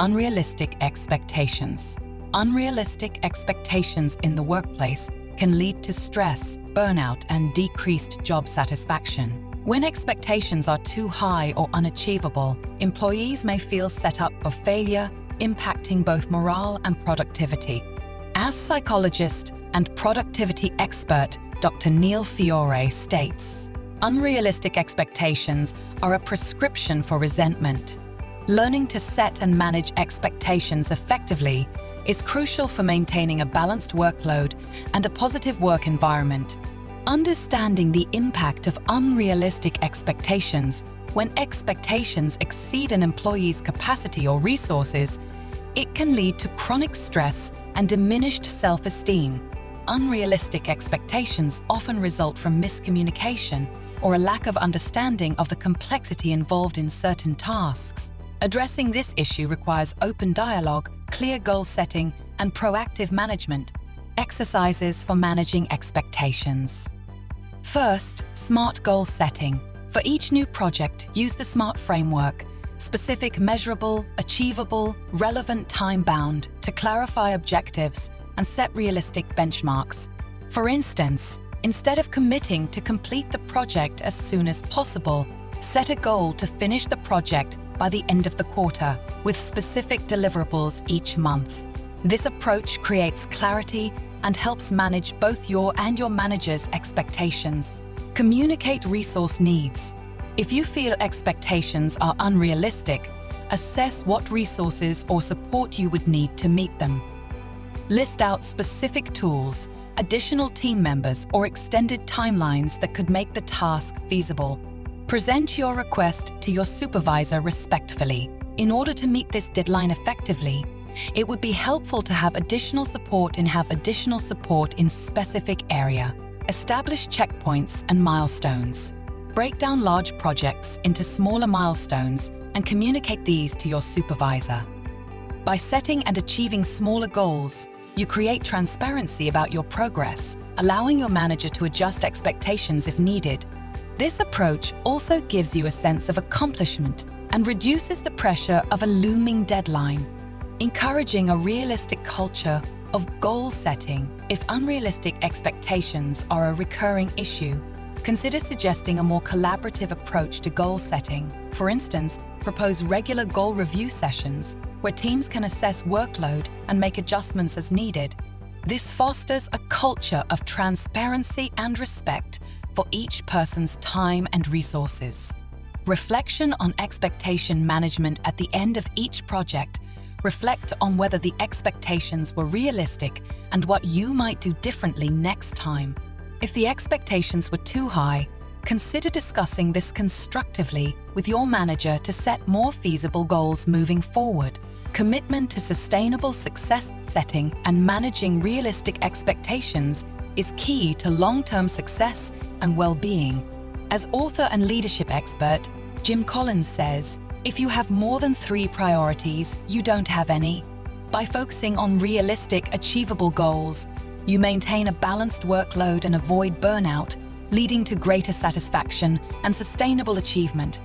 Unrealistic expectations. Unrealistic expectations in the workplace can lead to stress, burnout, and decreased job satisfaction. When expectations are too high or unachievable, employees may feel set up for failure, impacting both morale and productivity. As psychologist and productivity expert Dr. Neil Fiore states, unrealistic expectations are a prescription for resentment. Learning to set and manage expectations effectively is crucial for maintaining a balanced workload and a positive work environment. Understanding the impact of unrealistic expectations when expectations exceed an employee's capacity or resources, it can lead to chronic stress and diminished self-esteem. Unrealistic expectations often result from miscommunication or a lack of understanding of the complexity involved in certain tasks. Addressing this issue requires open dialogue, clear goal setting, and proactive management. Exercises for managing expectations. First, SMART goal setting. For each new project, use the SMART framework: specific, measurable, achievable, relevant, time-bound, to clarify objectives and set realistic benchmarks. For instance, instead of committing to complete the project as soon as possible, set a goal to finish the project by the end of the quarter, with specific deliverables each month. This approach creates clarity and helps manage both your and your manager's expectations. Communicate resource needs. If you feel expectations are unrealistic, assess what resources or support you would need to meet them. List out specific tools, additional team members, or extended timelines that could make the task feasible. Present your request to your supervisor respectfully. In order to meet this deadline effectively, it would be helpful to have additional support in specific area. Establish checkpoints and milestones. Break down large projects into smaller milestones and communicate these to your supervisor. By setting and achieving smaller goals, you create transparency about your progress, allowing your manager to adjust expectations if needed. This approach also gives you a sense of accomplishment and reduces the pressure of a looming deadline, encouraging a realistic culture of goal setting. If unrealistic expectations are a recurring issue, consider suggesting a more collaborative approach to goal setting. For instance, propose regular goal review sessions where teams can assess workload and make adjustments as needed. This fosters a culture of transparency and respect for each person's time and resources. Reflection on expectation management at the end of each project. Reflect on whether the expectations were realistic and what you might do differently next time. If the expectations were too high, consider discussing this constructively with your manager to set more feasible goals moving forward. Commitment to sustainable success setting and managing realistic expectations is key to long-term success and well-being. As author and leadership expert, Jim Collins says, "If you have more than 3 priorities, you don't have any." By focusing on realistic, achievable goals, you maintain a balanced workload and avoid burnout, leading to greater satisfaction and sustainable achievement.